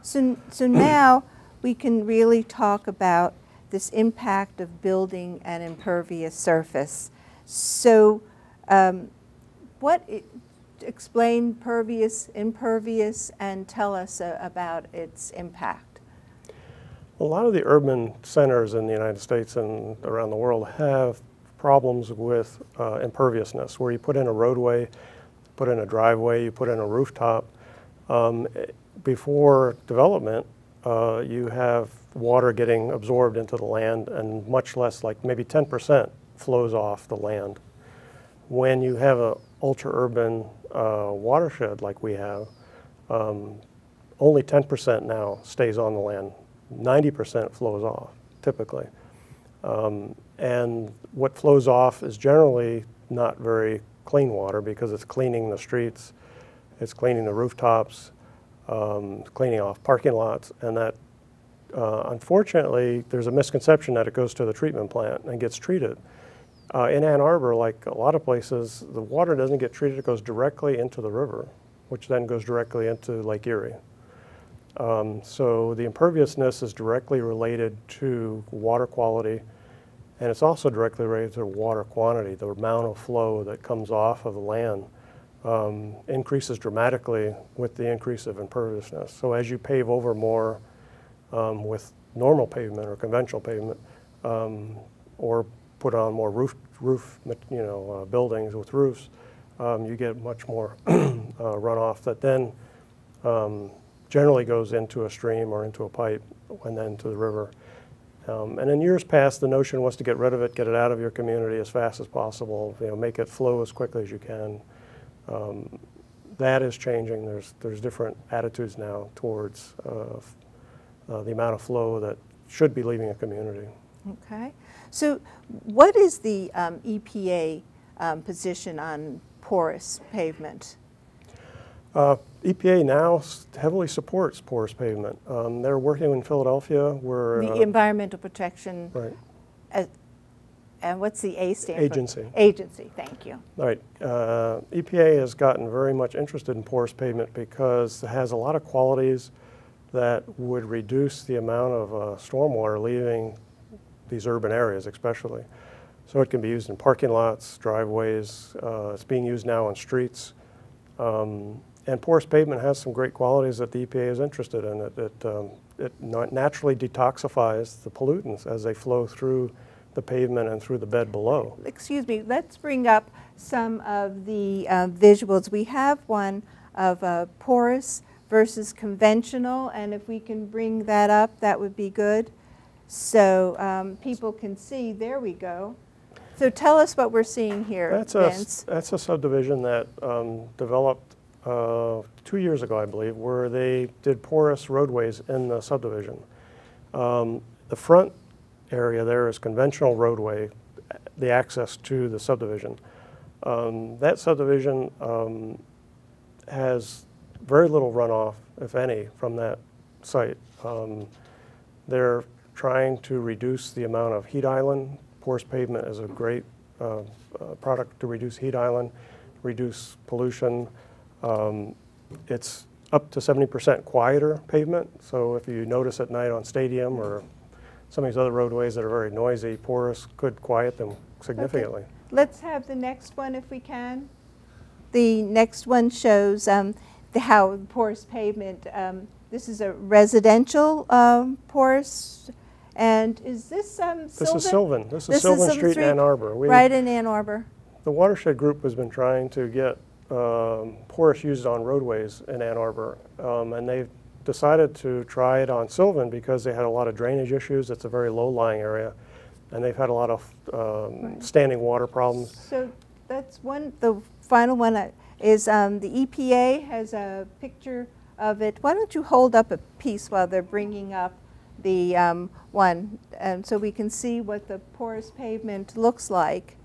So now we can really talk about this impact of building an impervious surface. So explain pervious, impervious, and tell us about its impact. A lot of the urban centers in the United States and around the world have problems with imperviousness, where you put in a roadway, put in a driveway, you put in a rooftop. Before development, you have water getting absorbed into the land, and much less, like maybe 10%, flows off the land. When you have an ultra-urban watershed like we have, only 10% now stays on the land. 90% flows off, typically. And what flows off is generally not very clean water, because it's cleaning the streets, it's cleaning the rooftops, cleaning off parking lots, and that unfortunately there's a misconception that it goes to the treatment plant and gets treated. In Ann Arbor, like a lot of places, the water doesn't get treated, it goes directly into the river, which then goes directly into Lake Erie. So the imperviousness is directly related to water quality, and it's also directly related to water quantity. The amount of flow that comes off of the land increases dramatically with the increase of imperviousness. So as you pave over more with normal pavement or conventional pavement, or put on more roof buildings with roofs, you get much more runoff that then generally goes into a stream or into a pipe and then to the river. And in years past, the notion was to get rid of it, get it out of your community as fast as possible, make it flow as quickly as you can. That is changing. There's different attitudes now towards the amount of flow that should be leaving a community. Okay. So what is the EPA position on porous pavement? EPA now heavily supports porous pavement. They're working in Philadelphia where... The Environmental Protection... Right. And what's the A stand Agency. for? Agency, thank you. All right. EPA has gotten very much interested in porous pavement because it has a lot of qualities that would reduce the amount of stormwater leaving these urban areas especially. So it can be used in parking lots, driveways. It's being used now on streets. And porous pavement has some great qualities that the EPA is interested in. It naturally detoxifies the pollutants as they flow through the pavement and through the bed below. Excuse me, let's bring up some of the visuals. We have one of porous versus conventional, and if we can bring that up, that would be good. So people can see, there we go. So tell us what we're seeing here, Vince. That's a subdivision that developed 2 years ago, I believe, where they did porous roadways in the subdivision. The front area there is conventional roadway, the access to the subdivision. That subdivision has very little runoff, if any, from that site. They're trying to reduce the amount of heat island. Porous pavement is a great product to reduce heat island, reduce pollution. It's up to 70% quieter pavement, so if you notice at night on Stadium or some of these other roadways that are very noisy, porous could quiet them significantly. Okay. Let's have the next one if we can. The next one shows how porous pavement, this is a residential porous, and is this Sylvan? This is Sylvan. This is Sylvan Street in Ann Arbor. Right in Ann Arbor. The Watershed group has been trying to get porous used on roadways in Ann Arbor, and they've decided to try it on Sylvan because they had a lot of drainage issues. It's a very low-lying area, and they've had a lot of standing water problems. So that's one. The final one is the EPA has a picture of it. Why don't you hold up a piece while they're bringing up the one, and so we can see what the porous pavement looks like.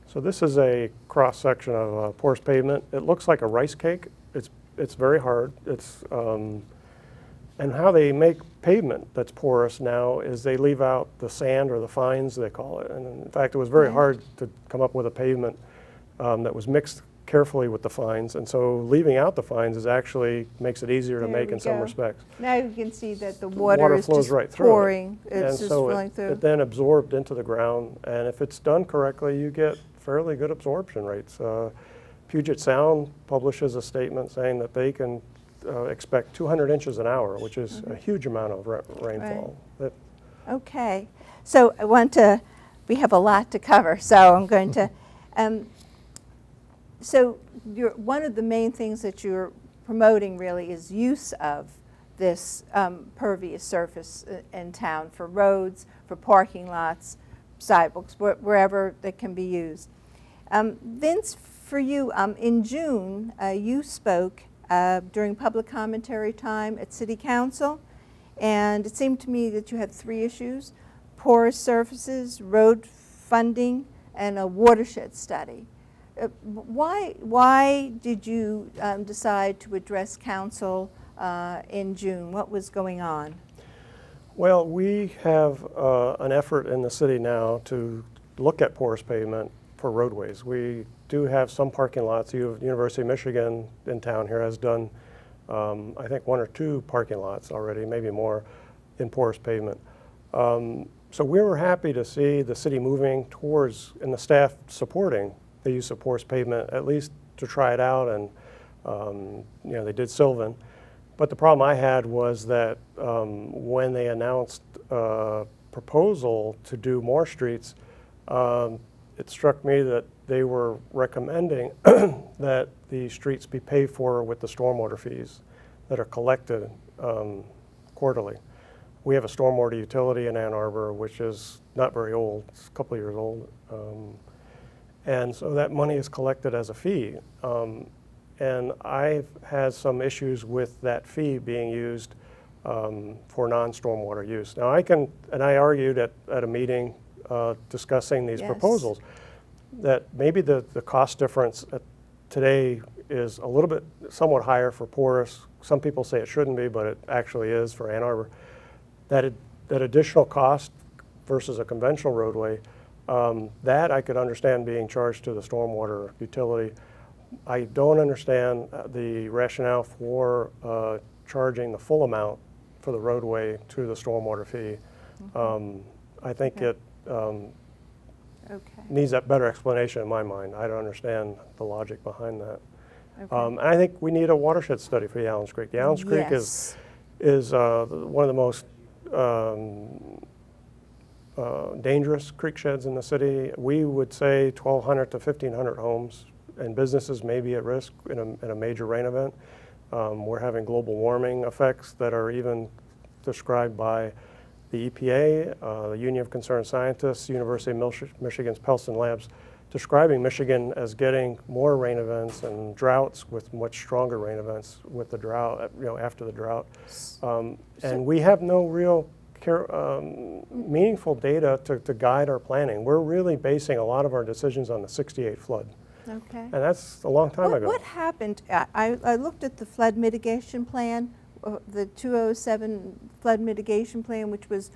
So this is a cross-section of porous pavement. It looks like a rice cake. It's very hard. And how they make pavement that's porous now is they leave out the sand or the fines, they call it. And in fact, it was very hard to come up with a pavement that was mixed carefully with the fines, and so leaving out the fines is actually makes it easier to There make we in some go. respects. Now you can see that the water is flows just right through pouring. it. It's And just so flowing through. it then absorbed into the ground, and if it's done correctly, you get fairly good absorption rates. Puget Sound publishes a statement saying that they can expect 200 inches an hour, which is a huge amount of rainfall. That, Okay, so I want to, we have a lot to cover, so I'm going to, so one of the main things that you're promoting really is use of this pervious surface in town for roads, for parking lots, sidewalks, wherever that can be used. Vince, for you, in June, you spoke during public commentary time at City Council, and it seemed to me that you had 3 issues: porous surfaces, road funding, and a watershed study. Why did you decide to address council in June? What was going on? well, we have an effort in the city now to look at porous pavement for roadways. We do have some parking lots. The University of Michigan in town here has done, I think, 1 or 2 parking lots already, maybe more, in porous pavement. So we were happy to see the city moving towards, and the staff supporting the use of porous pavement, at least to try it out, and you know, they did Sylvan. But the problem I had was that when they announced a proposal to do more streets, it struck me that they were recommending that the streets be paid for with the stormwater fees that are collected quarterly. We have a stormwater utility in Ann Arbor, which is not very old, it's a couple of years old. And so that money is collected as a fee. And I've had some issues with that fee being used for non-stormwater use. Now I argued at a meeting discussing these proposals that maybe the cost difference today is a little bit somewhat higher for porous. Some people say it shouldn't be, but it actually is for Ann Arbor. That additional cost versus a conventional roadway, that I could understand being charged to the stormwater utility. I don't understand the rationale for charging the full amount for the roadway to the stormwater fee. I think it needs that better explanation in my mind. I don't understand the logic behind that. And I think we need a watershed study for the Allens Creek. The Allens Creek is one of the most dangerous creek sheds in the city. We would say 1,200 to 1,500 homes and businesses may be at risk in a major rain event. We're having global warming effects that are even described by the EPA, the Union of Concerned Scientists, University of Michigan's Pelston Labs, describing Michigan as getting more rain events and droughts with much stronger rain events with the drought, after the drought. And we have no real meaningful data to guide our planning. We're really basing a lot of our decisions on the '68 flood. Okay. And that's a long time ago. What happened? I looked at the flood mitigation plan, the 2007 flood mitigation plan, which was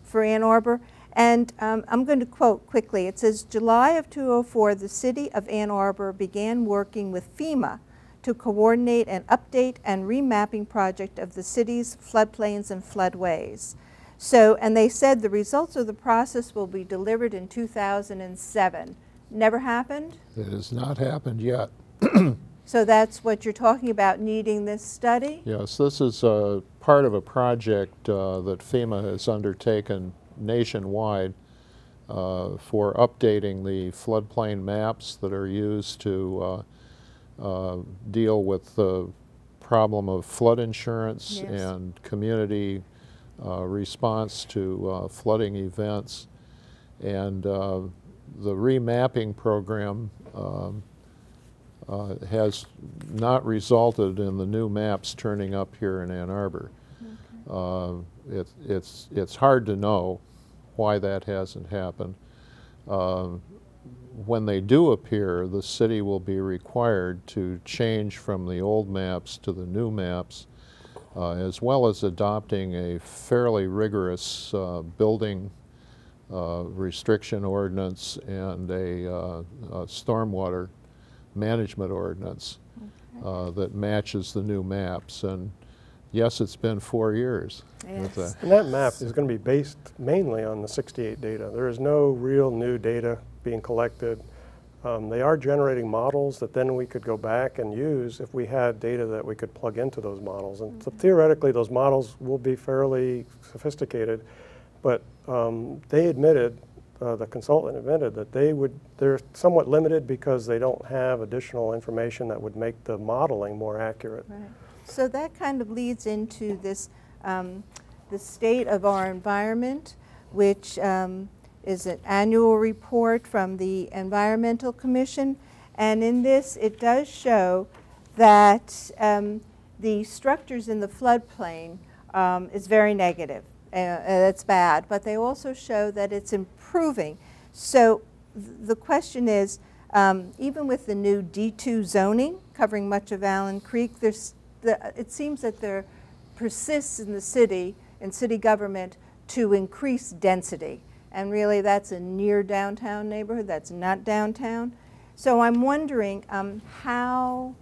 for Ann Arbor. And I'm going to quote quickly. It says, July of 2004, the city of Ann Arbor began working with FEMA to coordinate an update and remapping project of the city's floodplains and floodways. So, and they said the results of the process will be delivered in 2007. Never happened? It has not happened yet. So that's what you're talking about, needing this study? Yes, this is part of a project that FEMA has undertaken nationwide for updating the floodplain maps that are used to deal with the problem of flood insurance and community response to flooding events. And the remapping program has not resulted in the new maps turning up here in Ann Arbor. Okay. It's hard to know why that hasn't happened. When they do appear, the city will be required to change from the old maps to the new maps, as well as adopting a fairly rigorous building restriction ordinance and a stormwater management ordinance that matches the new maps. And yes, it's been 4 years. Yes. And that map is going to be based mainly on the 68 data. There is no real new data being collected. They are generating models that then we could go back and use if we had data that we could plug into those models. And so theoretically, those models will be fairly sophisticated, but they admitted, the consultant admitted that they're somewhat limited because they don't have additional information that would make the modeling more accurate. Right. So that kind of leads into this, the state of our environment, which is an annual report from the Environmental Commission. And in this, it does show that the structures in the floodplain is very negative. That's bad. But they also show that it's improving. So the question is, even with the new D2 zoning covering much of Allen Creek, it seems that there persists in the city, in city government, to increase density. And really that's a near downtown neighborhood, that's not downtown. So I'm wondering how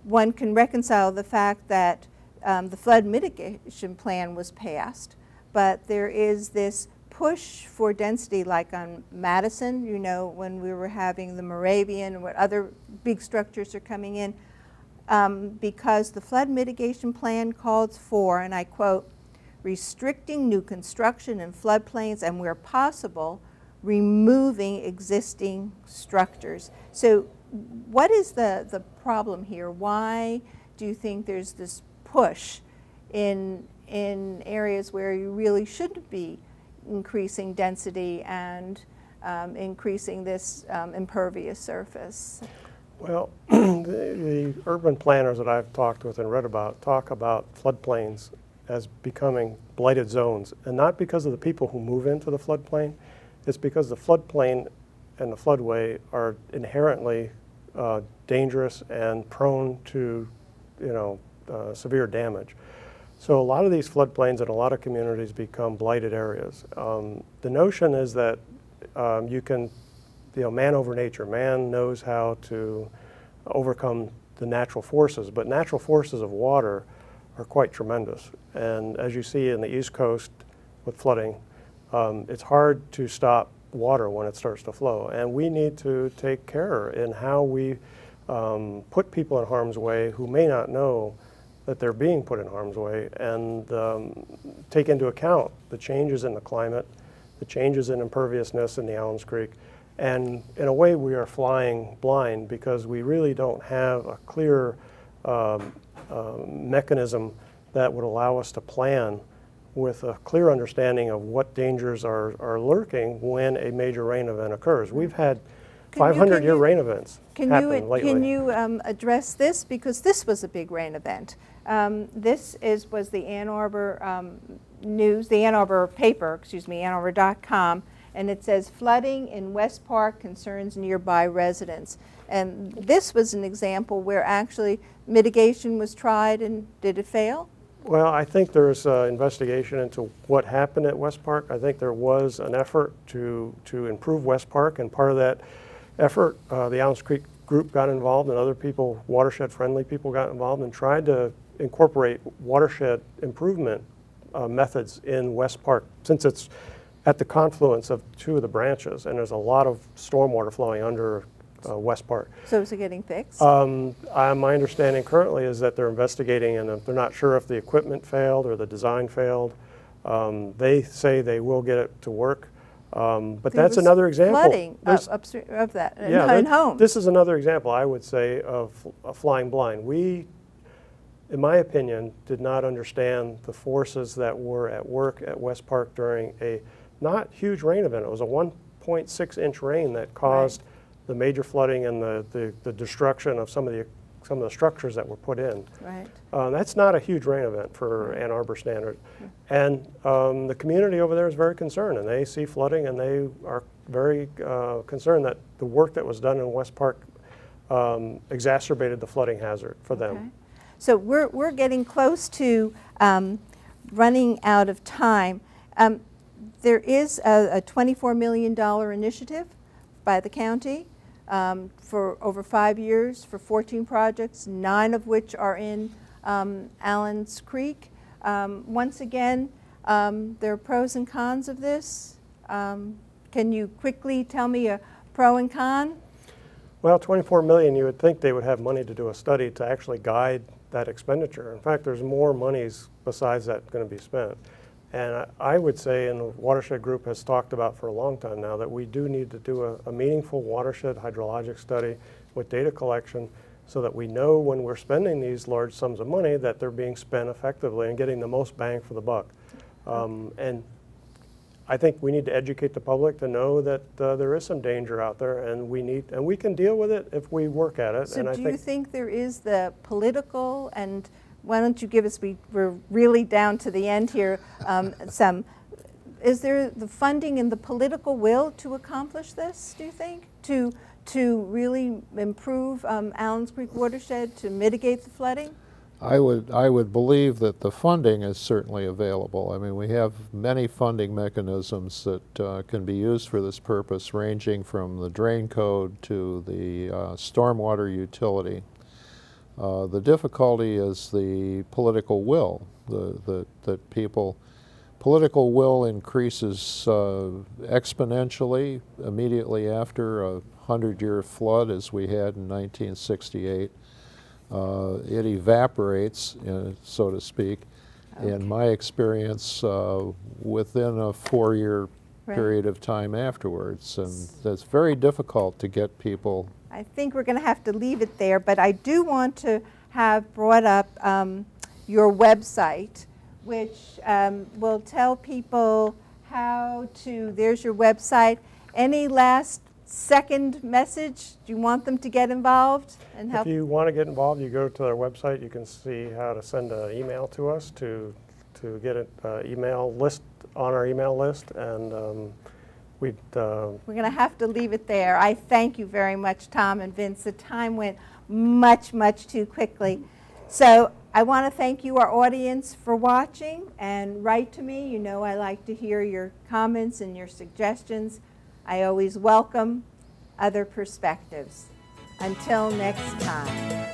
one can reconcile the fact that the flood mitigation plan was passed, but there is this push for density, like on Madison, you know, when we were having the Moravian and what other big structures are coming in, because the flood mitigation plan calls for, and I quote, restricting new construction in floodplains and where possible, removing existing structures. So what is the problem here? Why do you think there's this push in areas where you really should be increasing density and increasing this impervious surface? Well, the urban planners that I've talked with and read about talk about floodplains as becoming blighted zones, and not because of the people who move into the floodplain. It's because the floodplain and the floodway are inherently dangerous and prone to, severe damage. So a lot of these floodplains in a lot of communities become blighted areas. The notion is that you can, man over nature. Man knows how to overcome the natural forces, but natural forces of water are quite tremendous. And as you see in the East Coast with flooding, it's hard to stop water when it starts to flow. And we need to take care in how we put people in harm's way who may not know that they're being put in harm's way, and take into account the changes in the climate, the changes in imperviousness in the Allens Creek. And in a way, we are flying blind because we really don't have a clear mechanism that would allow us to plan with a clear understanding of what dangers are lurking when a major rain event occurs. We've had 500-year rain events happen lately. Can you address this? Because this was a big rain event. This was the Ann Arbor news, the Ann Arbor paper, AnnArbor.com, and it says flooding in West Park concerns nearby residents. And this was an example where actually mitigation was tried, and did it fail? Well, I think there's an investigation into what happened at West Park. I think there was an effort to improve West Park, and part of that effort, the Allens Creek group got involved, and other people, watershed-friendly people, got involved and tried to incorporate watershed improvement methods in West Park, since it's at the confluence of two of the branches, and there's a lot of stormwater flowing under West Park. So is it getting fixed? My understanding currently is that they're investigating, and they're not sure if the equipment failed or the design failed. They say they will get it to work, but that's another example. Flooding upstream of that in homes. This is another example, I would say, of flying blind. We, in my opinion, did not understand the forces that were at work at West Park during a not huge rain event. It was a 1.6-inch rain that caused the major flooding and the destruction of some of the structures that were put in. Right. That's not a huge rain event for Ann Arbor standard. And the community over there is very concerned, and they see flooding, and they are very concerned that the work that was done in West Park exacerbated the flooding hazard for them. So we're getting close to running out of time. There is a $24 million initiative by the county for over 5 years for 14 projects, 9 of which are in Allen's Creek. Once again, there are pros and cons of this. Can you quickly tell me a pro and con? Well, 24 million, you would think they would have money to do a study to actually guide that expenditure. In fact, there's more monies besides that going to be spent. And I would say, and the Watershed Group has talked about for a long time now, that we do need to do a meaningful watershed hydrologic study with data collection so that we know when we're spending these large sums of money that they're being spent effectively and getting the most bang for the buck. And I think we need to educate the public to know that there is some danger out there, and we can deal with it if we work at it. So and do you think there is the political, and why don't you give us, we're really down to the end here, is there the funding and the political will to accomplish this, do you think? To really improve Allen's Creek watershed, to mitigate the flooding? I would believe that the funding is certainly available. I mean, we have many funding mechanisms that can be used for this purpose, ranging from the drain code to the stormwater utility. The difficulty is the political will. Political will increases exponentially immediately after a 100-year flood, as we had in 1968. It evaporates, so to speak, in my experience, within a 4-year period of time afterwards. And that's very difficult to get people. I think we're going to have to leave it there, but I do want to have brought up your website, which will tell people how to, there's your website. Any last second message? Do you want them to get involved and help? If you want to get involved, you go to our website. You can see how to send an email to us to get an email list on our email list, and we're going to have to leave it there. I thank you very much, Tom and Vince. The time went much, much too quickly. So I want to thank you, our audience, for watching, and write to me. You know I like to hear your comments and your suggestions. I always welcome other perspectives. Until next time.